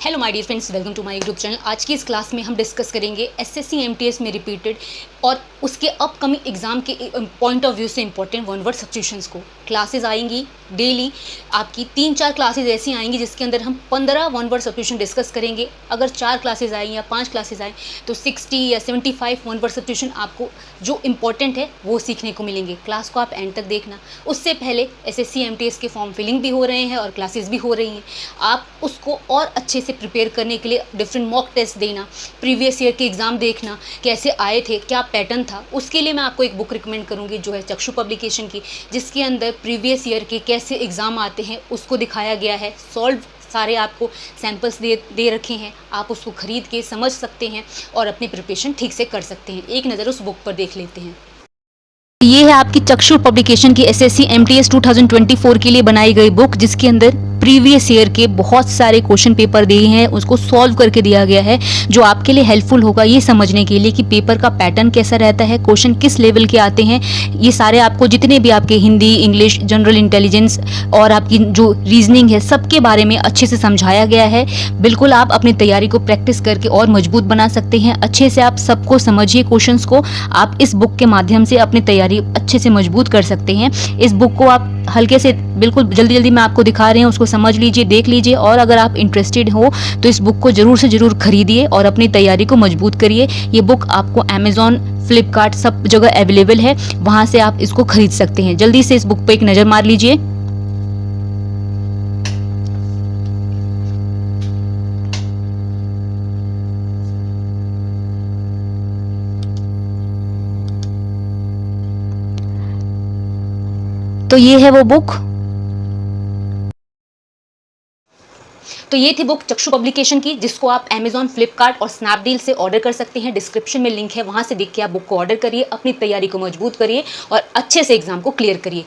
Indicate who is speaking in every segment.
Speaker 1: Hello my dear friends, welcome to my YouTube channel. आज की इस क्लास में हम डिस्कस करेंगे एसएससी एमटीएस में रिपीटेड और उसके अपकमिंग एग्जाम के पॉइंट ऑफ व्यू से इंपॉर्टेंट वन वर्ड सब्स्टिट्यूशंस को। क्लासेस आएंगी डेली, आपकी 3-4 क्लासेस ऐसी आएंगी जिसके अंदर हम 15 वन वर्ड सब्स्टिट्यूशन डिस्कस करेंगे। अगर 4 क्लासेस आए या 5 क्लासेस आए तो 60 या 75 वन वर्ड सब्स्टिट्यूशन आपको जो इंपॉर्टेंट है वो सीखने को मिलेंगे। क्लास को आप एंड तक देखना। उससे पहले एसएससी एमटीएस के फॉर्म फिलिंग भी हो रहे हैं और क्लासेस भी हो रही हैं। आप उसको और अच्छे से प्रिपेयर करने के लिए डिफरेंट मॉक टेस्ट देना, प्रीवियस ईयर के एग्ज़ाम देखना कैसे आए थे, क्या पैटर्न था। उसके लिए मैं आपको एक बुक रिकमेंड करूंगी जो है चक्षु पब्लिकेशन की, जिसके अंदर प्रीवियस ईयर के कैसे एग्ज़ाम आते हैं उसको दिखाया गया है। सॉल्व सारे आपको सैम्पल्स दे रखे हैं, आप उसको ख़रीद के समझ सकते हैं और अपनी प्रिपरेशन ठीक से कर सकते हैं। एक नज़र उस बुक पर देख लेते हैं। ये है आपकी चक्षु पब्लिकेशन की एसएससी एमटीएस 2024 के लिए बनाई गई बुक, जिसके अंदर प्रीवियस ईयर के बहुत सारे क्वेश्चन पेपर दिए हैं, उसको सॉल्व करके दिया गया है, जो आपके लिए हेल्पफुल होगा ये समझने के लिए कि पेपर का पैटर्न कैसा रहता है, क्वेश्चन किस लेवल के आते हैं। ये सारे आपको जितने भी आपके हिंदी, इंग्लिश, जनरल इंटेलिजेंस और आपकी जो रीजनिंग है, सबके बारे में अच्छे से समझाया गया है। बिल्कुल आप अपनी तैयारी को प्रैक्टिस करके और मजबूत बना सकते हैं। अच्छे से आप सबको समझिए, क्वेश्चंस को आप इस बुक के माध्यम से अपनी तैयारी अच्छे से मजबूत कर सकते हैं। इस बुक को आप हल्के से बिल्कुल जल्दी मैं आपको दिखा रही हूँ, उसको समझ लीजिए, देख लीजिए, और अगर आप इंटरेस्टेड हो तो इस बुक को जरूर से जरूर खरीदिए और अपनी तैयारी को मजबूत करिए। ये बुक आपको अमेजॉन, फ्लिपकार्ट सब जगह अवेलेबल है, वहां से आप इसको खरीद सकते हैं। जल्दी से इस बुक पे एक नजर मार लीजिए। तो ये है वो बुक। तो ये थी बुक चक्षु पब्लिकेशन की, जिसको आप अमेजॉन, फ्लिपकार्ट और स्नैपडील से ऑर्डर कर सकते हैं। डिस्क्रिप्शन में लिंक है, वहां से देख के आप बुक को ऑर्डर करिए, अपनी तैयारी को मजबूत करिए और अच्छे से एग्जाम को क्लियर करिए।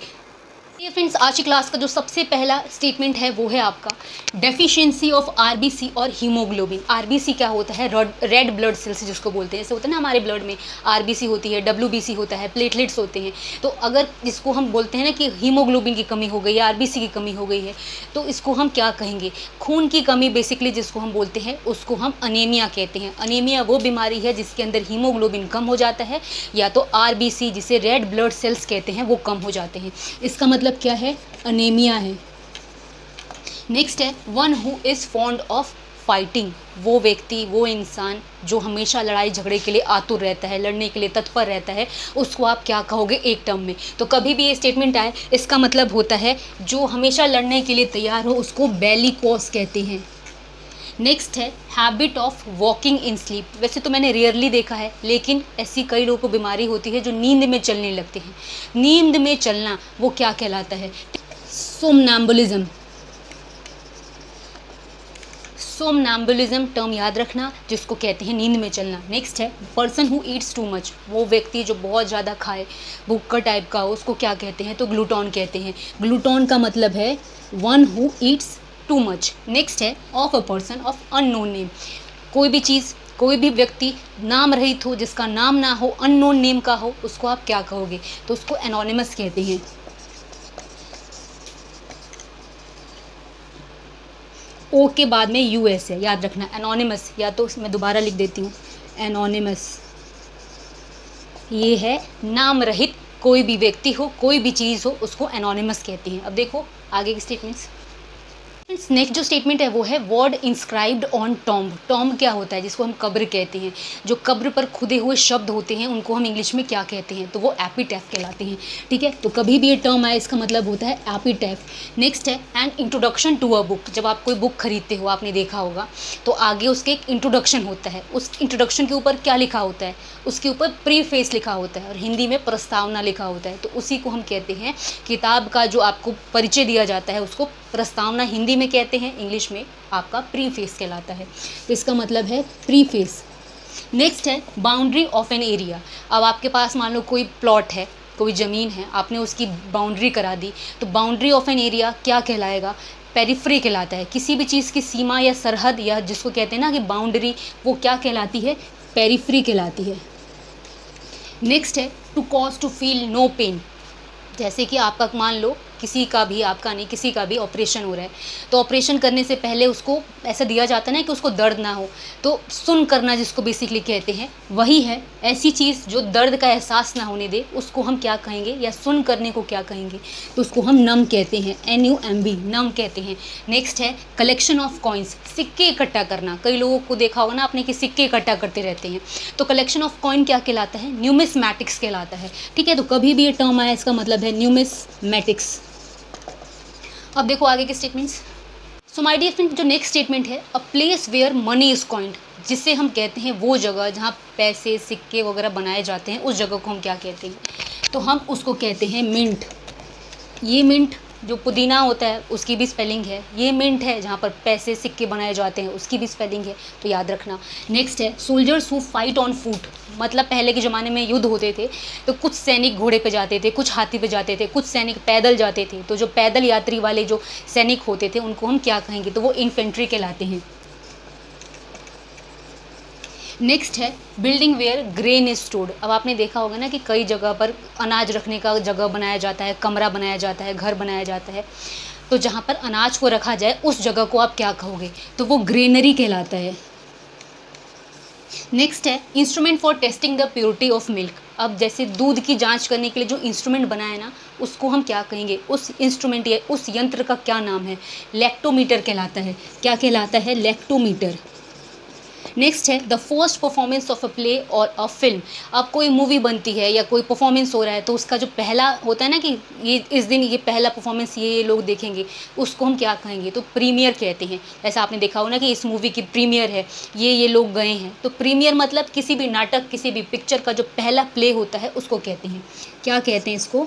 Speaker 1: ये फ्रेंड्स, आज की क्लास का जो सबसे पहला स्टेटमेंट है वो है आपका डेफिशिएंसी ऑफ आरबीसी और हीमोग्लोबिन। आरबीसी क्या होता है? रेड ब्लड सेल्स जिसको बोलते हैं। ऐसे होता है ना, हमारे ब्लड में आरबीसी होती है, डब्ल्यूबीसी होता है, प्लेटलेट्स होते हैं। तो अगर जिसको हम बोलते हैं ना कि हीमोग्लोबिन की कमी हो गई है, आरबीसी की कमी हो गई है, तो इसको हम क्या कहेंगे? खून की कमी बेसिकली जिसको हम बोलते हैं उसको हम अनीमिया कहते हैं। अनीमिया वो बीमारी है जिसके अंदर हीमोग्लोबिन कम हो जाता है, या तो आरबीसी जिसे रेड ब्लड सेल्स कहते हैं वो कम हो जाते हैं। इसका मतलब क्या है? अनीमिया है। नेक्स्ट है one who is fond of fighting. वो व्यक्ति, वो इंसान जो हमेशा लड़ाई झगड़े के लिए आतुर रहता है, लड़ने के लिए तत्पर रहता है, उसको आप क्या कहोगे एक टर्म में? तो कभी भी ये स्टेटमेंट आए, इसका मतलब होता है जो हमेशा लड़ने के लिए तैयार हो, उसको बेलिकोस कहते हैं। नेक्स्ट है habit of walking in sleep. वैसे तो मैंने रेयरली देखा है, लेकिन ऐसी कई लोगों को बीमारी होती है जो नींद में चलने लगते हैं। नींद में चलना वो क्या कहलाता है? सोमनैम्बुलिज्म। सोमनैम्बुलिज्म टर्म याद रखना, जिसको कहते हैं नींद में चलना। नेक्स्ट है person who eats too much. वो व्यक्ति जो बहुत ज़्यादा खाए, भुक्कड़ टाइप का हो, उसको क्या कहते हैं? तो ग्लूटोन कहते हैं। ग्लूटोन का मतलब है one who eats too much. Next है of a person of unknown name. कोई भी चीज़, कोई भी व्यक्ति नाम रहित हो, जिसका नाम ना हो, अननोन नेम का हो, उसको आप क्या कहोगे? तो उसको एनोनिमस कहते हैं। ओ के बाद में यूएस है, याद रखना। एनोनिमस, या तो मैं दोबारा लिख देती हूँ, एनोनिमस ये है नाम रहित कोई भी व्यक्ति हो, कोई भी चीज़ हो, उसको एनोनिमस कहते हैं। अब देखो आगे की स्टेटमेंट्स। नेक्स्ट जो स्टेटमेंट है वो है word inscribed on tomb. Tomb क्या होता है? जिसको हम कब्र कहते हैं। जो कब्र पर खुदे हुए शब्द होते हैं उनको हम इंग्लिश में क्या कहते हैं? तो वो एपिटैफ कहलाते हैं। ठीक है, तो कभी भी ये टर्म आए इसका मतलब होता है एपिटैफ। नेक्स्ट है an introduction to a book. जब आप कोई बुक खरीदते हो, आपने देखा होगा, तो आगे उसके एक इंट्रोडक्शन होता है। उस इंट्रोडक्शन के ऊपर क्या लिखा होता है? उसके ऊपर प्रीफेस लिखा होता है और हिंदी में प्रस्तावना लिखा होता है। तो उसी को हम कहते हैं, किताब का जो आपको परिचय दिया जाता है उसको प्रस्तावना हिंदी में कहते हैं, इंग्लिश में आपका प्रीफेस कहलाता है। तो इसका मतलब है प्रीफेस। नेक्स्ट है बाउंड्री ऑफ एन एरिया। अब आपके पास मान लो कोई प्लॉट है, कोई ज़मीन है, आपने उसकी बाउंड्री करा दी, तो बाउंड्री ऑफ एन एरिया क्या कहलाएगा? पेरिफ्री कहलाता है। किसी भी चीज़ की सीमा या सरहद, या जिसको कहते हैं ना कि बाउंड्री, वो क्या कहलाती है? पेरिफ्री कहलाती है। नेक्स्ट है to cause to feel no pain. जैसे कि आपका मान लो किसी का भी, आपका नहीं, किसी का भी ऑपरेशन हो रहा है, तो ऑपरेशन करने से पहले उसको ऐसा दिया जाता है ना कि उसको दर्द ना हो, तो सुन करना जिसको बेसिकली कहते हैं, वही है। ऐसी चीज़ जो दर्द का एहसास ना होने दे उसको हम क्या कहेंगे, या सुन करने को क्या कहेंगे, तो उसको हम नम कहते हैं, NUMB, नम कहते हैं। नेक्स्ट है कलेक्शन ऑफ कॉइन्स, सिक्के इकट्ठा करना। कई लोगों को देखा होगा ना आपने कि सिक्के इकट्ठा करते रहते हैं, तो कलेक्शन ऑफ कॉइन क्या कहलाता है, न्यूमिस्मैटिक्स कहलाता है। ठीक है, तो कभी भी ये टर्म आया इसका मतलब है न्यूमिस्मैटिक्स। अब देखो आगे के statements. So my dear friend, जो नेक्स्ट स्टेटमेंट है, a place where money is coined, जिसे हम कहते हैं वो जगह जहाँ पैसे सिक्के वगैरह बनाए जाते हैं, उस जगह को हम क्या कहते हैं, तो हम उसको कहते हैं मिंट। ये मिंट जो पुदीना होता है उसकी भी स्पेलिंग है, ये मिंट है जहाँ पर पैसे सिक्के बनाए जाते हैं उसकी भी स्पेलिंग है, तो याद रखना। नेक्स्ट है soldiers who fight on foot, मतलब पहले के ज़माने में युद्ध होते थे तो कुछ सैनिक घोड़े पे जाते थे, कुछ हाथी पे जाते थे, कुछ सैनिक पैदल जाते थे, तो जो पैदल यात्री वाले जो सैनिक होते थे उनको हम क्या कहेंगे, तो वो इन्फेंट्री कहलाते हैं। नेक्स्ट है building where grain is stored. अब आपने देखा होगा ना कि कई जगह पर अनाज रखने का जगह बनाया जाता है, कमरा बनाया जाता है, घर बनाया जाता है, तो जहाँ पर अनाज को रखा जाए उस जगह को आप क्या कहोगे, तो वो ग्रेनरी कहलाता है। नेक्स्ट है instrument for testing the purity of milk. अब जैसे दूध की जांच करने के लिए जो इंस्ट्रूमेंट बनाया है ना, उसको हम क्या कहेंगे, उस इंस्ट्रूमेंट या उस यंत्र का क्या नाम है, लैक्टोमीटर कहलाता है। क्या कहलाता है, लैक्टोमीटर। नेक्स्ट है the first performance of a play और अ फिल्म। अब कोई मूवी बनती है या कोई परफॉर्मेंस हो रहा है, तो उसका जो पहला होता है ना कि ये इस दिन ये पहला परफॉर्मेंस ये लोग देखेंगे, उसको हम क्या कहेंगे, तो प्रीमियर कहते हैं। ऐसा आपने देखा हो ना कि इस मूवी की प्रीमियर है, ये लोग गए हैं, तो प्रीमियर मतलब किसी भी नाटक, किसी भी पिक्चर का जो पहला प्ले होता है उसको कहते हैं, क्या कहते हैं, इसको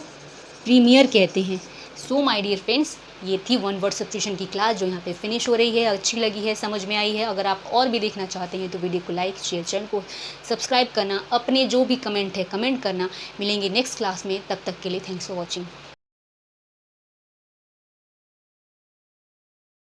Speaker 1: प्रीमियर कहते हैं। सो माय डियर फ्रेंड्स, ये थी वन वर्ड सब्स्टिट्यूशन की क्लास जो यहाँ पे फिनिश हो रही है, अच्छी लगी है, समझ में आई है। अगर आप और भी देखना चाहते हैं तो वीडियो को लाइक शेयर, चैनल को सब्सक्राइब करना, अपने जो भी कमेंट है कमेंट करना। मिलेंगे नेक्स्ट क्लास में, तब तक के लिए थैंक्स फॉर वॉचिंग।